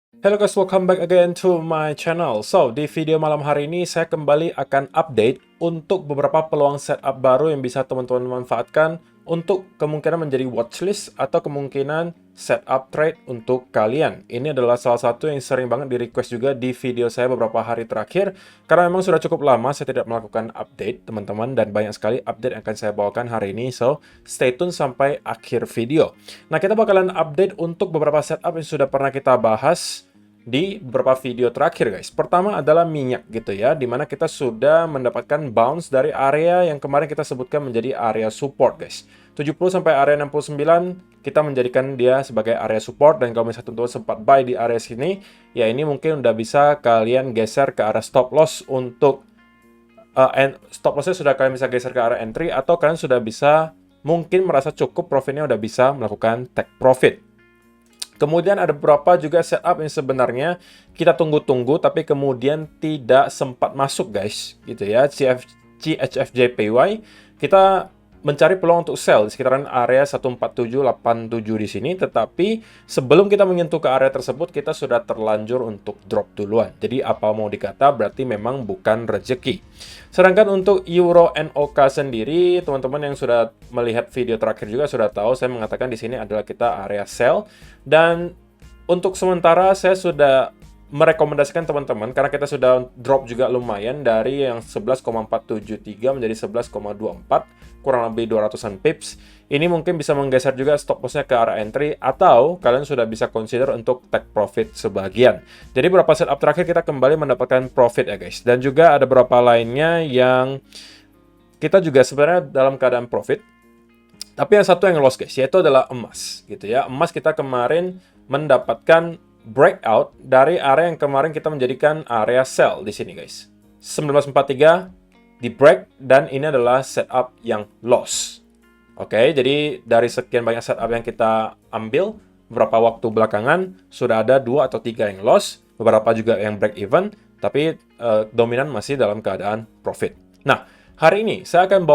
Hello guys, welcome back again to my channel. So, di video malam hari ini saya kembali akan update untuk beberapa peluang setup baru yang bisa teman-teman manfaatkan untuk kemungkinan menjadi watchlist atau kemungkinan setup trade untuk kalian. Ini adalah salah satu yang sering banget di request juga di video saya beberapa hari terakhir karena memang sudah cukup lama saya tidak melakukan update teman-teman, dan banyak sekali update yang akan saya bawakan hari ini. So, stay tune sampai akhir video. Nah, kita bakalan update untuk beberapa setup yang sudah pernah kita bahas di beberapa video terakhir guys. Pertama adalah minyak gitu ya, dimana kita sudah mendapatkan bounce dari area yang kemarin kita sebutkan menjadi area support guys. 70 sampai area 69 kita menjadikan dia sebagai area support, dan kalau misalnya teman-teman sempat buy di area sini, ya ini mungkin udah bisa kalian geser ke arah stop loss untuk stop lossnya sudah kalian bisa geser ke arah entry, atau kalian sudah bisa mungkin merasa cukup profitnya, udah bisa melakukan take profit. Kemudian ada beberapa juga setup yang sebenarnya kita tunggu-tunggu tapi kemudian tidak sempat masuk guys, gitu ya. CHFJPY kita mencari peluang untuk sell di sekitaran area 14787 di sini, tetapi sebelum kita menyentuh ke area tersebut kita sudah terlanjur untuk drop duluan. Jadi apa mau dikata, berarti memang bukan rezeki. Sedangkan untuk Euro NOK sendiri, teman-teman yang sudah melihat video terakhir juga sudah tahu saya mengatakan di sini adalah kita area sell, dan untuk sementara saya sudah merekomendasikan teman-teman, karena kita sudah drop juga lumayan dari yang 11,473 menjadi 11,24, kurang lebih 200-an pips. Ini mungkin bisa menggeser juga stop loss-nya ke arah entry, atau kalian sudah bisa consider untuk take profit sebagian. Jadi beberapa setup terakhir kita kembali mendapatkan profit ya guys. Dan juga ada beberapa lainnya yang kita juga sebenarnya dalam keadaan profit. Tapi yang satu yang loss guys, yaitu adalah emas gitu ya. Emas kita kemarin mendapatkan breakout dari area yang kemarin kita menjadikan area sell di sini guys. 1943 di break, dan ini adalah setup yang loss. Oke, jadi dari sekian banyak setup yang kita ambil beberapa waktu belakangan sudah ada 2 atau 3 yang loss, beberapa juga yang break even, tapi dominan masih dalam keadaan profit. Nah, hari ini saya akan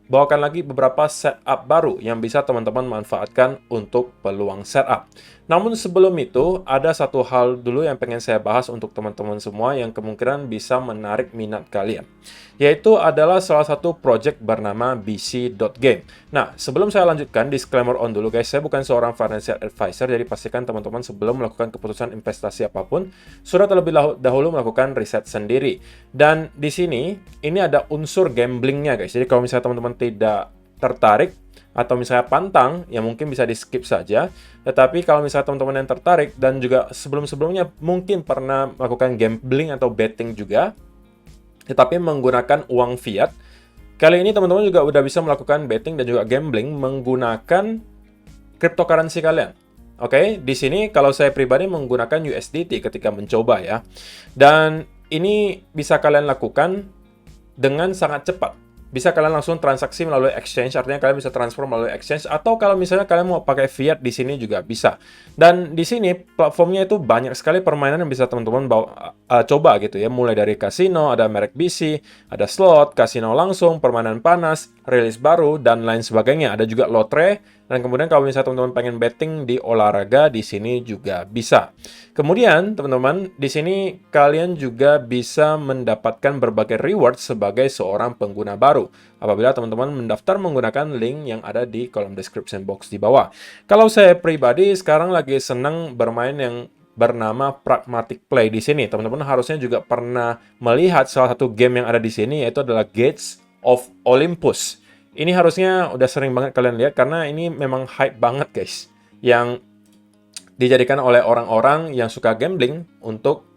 bawakan lagi beberapa setup baru yang bisa teman-teman manfaatkan untuk peluang setup. Namun sebelum itu, ada satu hal dulu yang pengen saya bahas untuk teman-teman semua yang kemungkinan bisa menarik minat kalian. Yaitu adalah salah satu project bernama BC.game. Nah, sebelum saya lanjutkan, disclaimer on dulu guys, saya bukan seorang financial advisor, jadi pastikan teman-teman sebelum melakukan keputusan investasi apapun, sudah terlebih dahulu melakukan riset sendiri. Dan di sini, ini ada unsur gamblingnya guys, jadi kalau misalnya teman-teman tidak tertarik, atau misalnya pantang, ya mungkin bisa di skip saja. Tetapi kalau misalnya teman-teman yang tertarik dan juga sebelum-sebelumnya mungkin pernah melakukan gambling atau betting juga, tetapi menggunakan uang fiat, kali ini teman-teman juga udah bisa melakukan betting dan juga gambling menggunakan cryptocurrency kalian. Oke, di sini kalau saya pribadi menggunakan USDT ketika mencoba ya. Dan ini bisa kalian lakukan dengan sangat cepat. Bisa kalian langsung transaksi melalui exchange, artinya kalian bisa transfer melalui exchange, atau kalau misalnya kalian mau pakai fiat di sini juga bisa. Dan di sini platformnya itu banyak sekali permainan yang bisa teman-teman coba gitu ya, mulai dari kasino, ada merek BC, ada slot, kasino langsung, permainan panas, rilis baru, dan lain sebagainya. Ada juga lotre, dan kemudian kalau misalnya teman-teman pengen betting di olahraga, di sini juga bisa. Kemudian teman-teman, di sini kalian juga bisa mendapatkan berbagai reward sebagai seorang pengguna baru apabila teman-teman mendaftar menggunakan link yang ada di kolom description box di bawah. Kalau saya pribadi sekarang lagi senang bermain yang bernama Pragmatic Play di sini. Teman-teman harusnya juga pernah melihat salah satu game yang ada di sini, yaitu adalah Gates of Olympus. Ini harusnya udah sering banget kalian lihat karena ini memang hype banget guys, yang dijadikan oleh orang-orang yang suka gambling untuk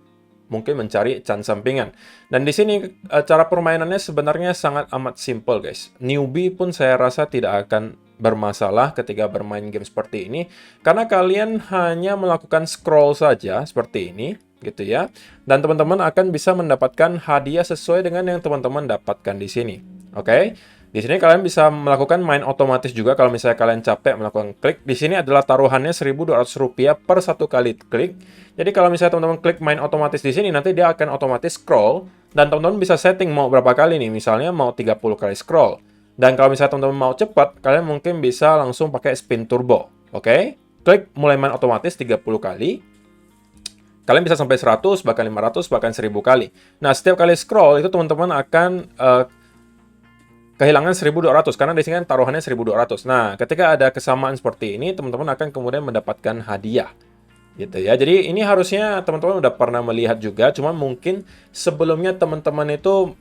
mungkin mencari can sampingan. Dan di sini cara permainannya sebenarnya sangat amat simple guys. Newbie pun saya rasa tidak akan bermasalah ketika bermain game seperti ini, karena kalian hanya melakukan scroll saja seperti ini gitu ya. Dan teman-teman akan bisa mendapatkan hadiah sesuai dengan yang teman-teman dapatkan di sini. Oke? Di sini kalian bisa melakukan main otomatis juga kalau misalnya kalian capek melakukan klik. Di sini adalah taruhannya Rp1.200 per satu kali klik. Jadi kalau misalnya teman-teman klik main otomatis di sini, nanti dia akan otomatis scroll, dan teman-teman bisa setting mau berapa kali nih. Misalnya mau 30 kali scroll. Dan kalau misalnya teman-teman mau cepat, kalian mungkin bisa langsung pakai spin turbo. Oke? Klik mulai main otomatis 30 kali. Kalian bisa sampai 100, bahkan 500, bahkan 1000 kali. Nah, setiap kali scroll itu teman-teman akan kehilangan 1200 karena di sini kan taruhannya 1200. Nah, ketika ada kesamaan seperti ini, teman-teman akan kemudian mendapatkan hadiah. Gitu ya. Jadi ini harusnya teman-teman udah pernah melihat juga, cuman mungkin sebelumnya teman-teman itu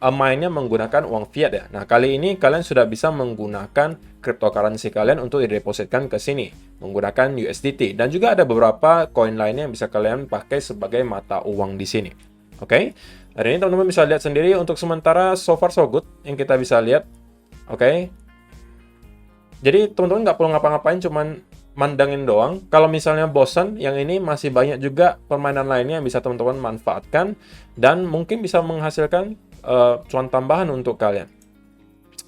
mainnya menggunakan uang fiat ya. Nah, kali ini kalian sudah bisa menggunakan cryptocurrency kalian untuk didepositkan ke sini menggunakan USDT, dan juga ada beberapa koin lainnya yang bisa kalian pakai sebagai mata uang di sini. Oke. Dan ini teman-teman bisa lihat sendiri untuk sementara so far so good yang kita bisa lihat. Oke. Jadi teman-teman nggak perlu ngapa-ngapain, cuman mandangin doang. Kalau misalnya bosan, yang ini masih banyak juga permainan lainnya yang bisa teman-teman manfaatkan dan mungkin bisa menghasilkan cuan tambahan untuk kalian.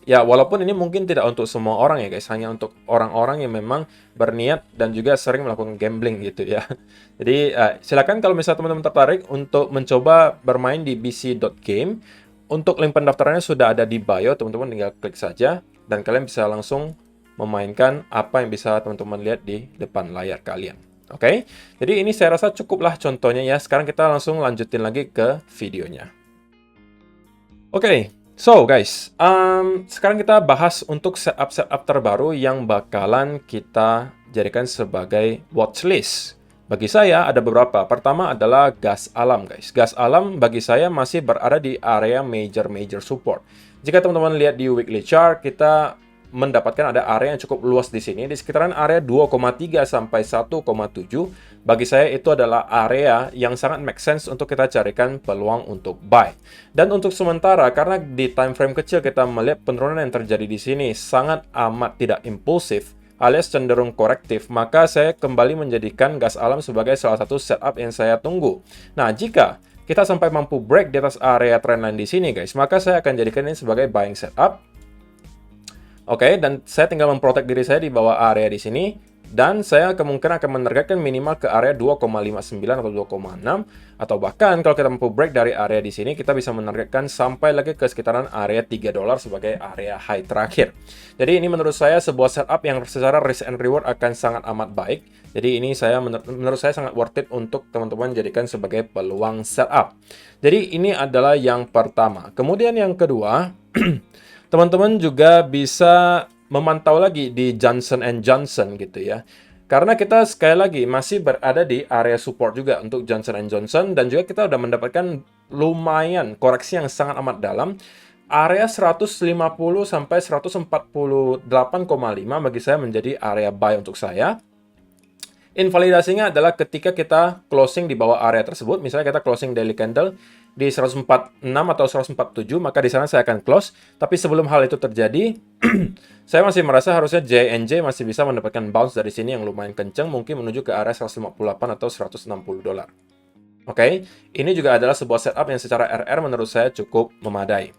Ya, walaupun ini mungkin tidak untuk semua orang ya guys, hanya untuk orang-orang yang memang berniat dan juga sering melakukan gambling gitu ya. Jadi silakan kalau misalnya teman-teman tertarik untuk mencoba bermain di bc.game. Untuk link pendaftarannya sudah ada di bio, teman-teman tinggal klik saja dan kalian bisa langsung memainkan apa yang bisa teman-teman lihat di depan layar kalian. Oke, jadi ini saya rasa cukuplah contohnya ya. Sekarang kita langsung lanjutin lagi ke videonya. Oke, so guys, sekarang kita bahas untuk setup terbaru yang bakalan kita jadikan sebagai watchlist. Bagi saya ada beberapa. Pertama adalah gas alam guys. Gas alam bagi saya masih berada di area major support. Jika teman-teman lihat di weekly chart, kita mendapatkan ada area yang cukup luas di sini, di sekitaran area 2,3 sampai 1,7. Bagi saya itu adalah area yang sangat make sense untuk kita carikan peluang untuk buy. Dan untuk sementara, karena di time frame kecil kita melihat penurunan yang terjadi di sini sangat amat tidak impulsif, alias cenderung korektif, maka saya kembali menjadikan gas alam sebagai salah satu setup yang saya tunggu. Nah, jika kita sampai mampu break di atas area trendline di sini guys, maka saya akan jadikan ini sebagai buying setup. Oke, dan saya tinggal memprotek diri saya di bawah area di sini, dan saya kemungkinan akan menargetkan minimal ke area 2,59 atau 2,6, atau bahkan kalau kita mampu break dari area di sini, kita bisa menargetkan sampai lagi ke sekitaran area $3 sebagai area high terakhir. Jadi ini menurut saya sebuah setup yang secara risk and reward akan sangat amat baik. Jadi ini menurut saya sangat worth it untuk teman-teman jadikan sebagai peluang setup. Jadi ini adalah yang pertama. Kemudian yang kedua, teman-teman juga bisa memantau lagi di Johnson & Johnson gitu ya. Karena kita sekali lagi masih berada di area support juga untuk Johnson & Johnson, dan juga kita udah mendapatkan lumayan koreksi yang sangat amat dalam. Area 150 sampai 148,5 bagi saya menjadi area buy untuk saya. Invalidasinya adalah ketika kita closing di bawah area tersebut. Misalnya kita closing daily candle di 146 atau 147, maka di sana saya akan close. Tapi sebelum hal itu terjadi, saya masih merasa harusnya JNJ masih bisa mendapatkan bounce dari sini yang lumayan kenceng, mungkin menuju ke area 158 atau 160 dolar. Oke, ini juga adalah sebuah setup yang secara RR menurut saya cukup memadai.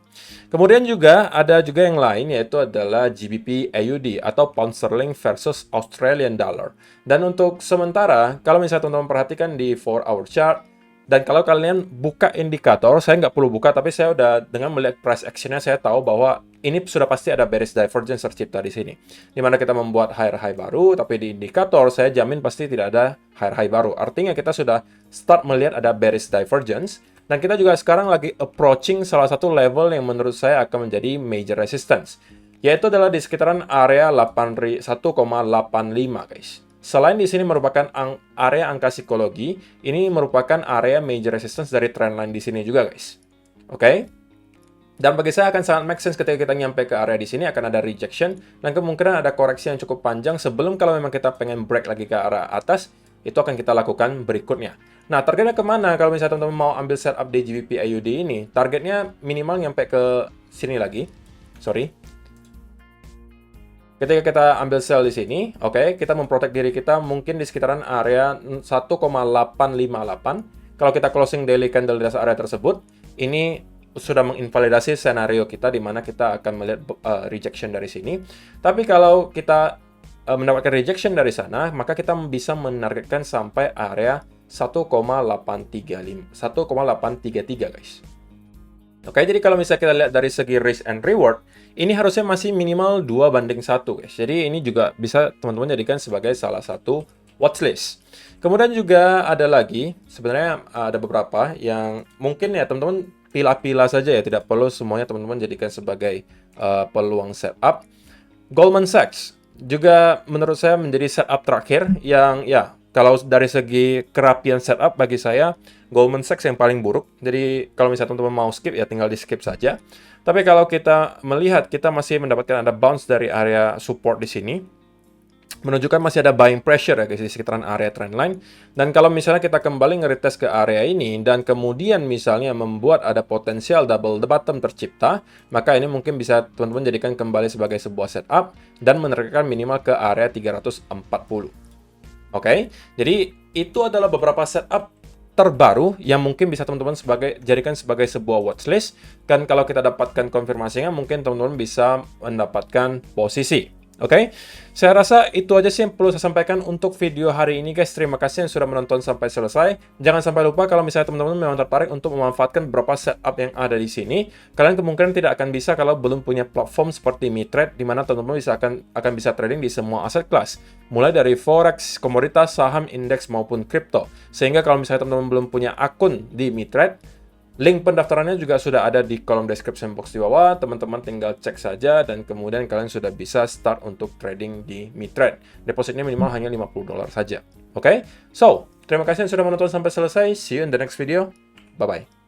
Kemudian juga ada juga yang lain, yaitu adalah GBP AUD atau Pound Sterling versus Australian Dollar. Dan untuk sementara, kalau misalnya teman-teman perhatikan di 4-hour chart, dan kalau kalian buka indikator, saya nggak perlu buka, tapi saya udah dengan melihat price action-nya, saya tahu bahwa ini sudah pasti ada bearish divergence tercipta di sini. Dimana kita membuat higher high baru, tapi di indikator saya jamin pasti tidak ada higher high baru. Artinya kita sudah start melihat ada bearish divergence, dan kita juga sekarang lagi approaching salah satu level yang menurut saya akan menjadi major resistance, yaitu adalah di sekitaran area 1,85 guys. Selain di sini merupakan area angka psikologi, ini merupakan area major resistance dari trendline di sini juga guys. Oke? Dan bagi saya akan sangat make sense ketika kita nyampe ke area di sini akan ada rejection, dan kemungkinan ada koreksi yang cukup panjang sebelum kalau memang kita pengen break lagi ke arah atas, itu akan kita lakukan berikutnya. Nah, targetnya kemana kalau misalnya teman-teman mau ambil setup di GBP AUD ini? Targetnya minimal nyampe ke sini lagi. Sorry. Ketika kita ambil sell di sini, oke, kita memprotek diri kita mungkin di sekitaran area 1,858. Kalau kita closing daily candle di area tersebut, ini sudah menginvalidasi skenario kita di mana kita akan melihat rejection dari sini. Tapi kalau kita mendapatkan rejection dari sana, maka kita bisa menargetkan sampai area 1,833 guys. Oke, jadi kalau misalnya kita lihat dari segi risk and reward, ini harusnya masih minimal 2:1 guys. Jadi ini juga bisa teman-teman jadikan sebagai salah satu watchlist. Kemudian juga ada lagi, sebenarnya ada beberapa yang mungkin ya teman-teman pilah-pilah saja ya, tidak perlu semuanya teman-teman jadikan sebagai peluang setup. Goldman Sachs juga menurut saya menjadi setup terakhir yang ya kalau dari segi kerapian setup bagi saya Goldman Sachs yang paling buruk. Jadi kalau misalnya teman-teman mau skip ya tinggal di skip saja. Tapi kalau kita melihat kita masih mendapatkan ada bounce dari area support di sini, menunjukkan masih ada buying pressure ya guys di sekitaran area trendline. Dan kalau misalnya kita kembali nge-retest ke area ini dan kemudian misalnya membuat ada potensial double the bottom tercipta, maka ini mungkin bisa teman-teman jadikan kembali sebagai sebuah setup dan menargetkan minimal ke area 340. Oke, jadi itu adalah beberapa setup terbaru yang mungkin bisa teman-teman jadikan sebagai sebuah watchlist. Dan kalau kita dapatkan konfirmasinya, mungkin teman-teman bisa mendapatkan posisi. Oke, saya rasa itu aja sih yang perlu saya sampaikan untuk video hari ini guys. Terima kasih yang sudah menonton sampai selesai. Jangan sampai lupa kalau misalnya teman-teman memang tertarik untuk memanfaatkan beberapa setup yang ada di sini, kalian kemungkinan tidak akan bisa kalau belum punya platform seperti MiTrade, di mana teman-teman akan bisa trading di semua aset kelas, mulai dari forex, komoditas, saham, indeks maupun kripto. Sehingga kalau misalnya teman-teman belum punya akun di MiTrade, link pendaftarannya juga sudah ada di kolom description box di bawah. Teman-teman tinggal cek saja dan kemudian kalian sudah bisa start untuk trading di MiTrade. Depositnya minimal hanya $50 saja. Oke? So, terima kasih yang sudah menonton sampai selesai. See you in the next video. Bye-bye.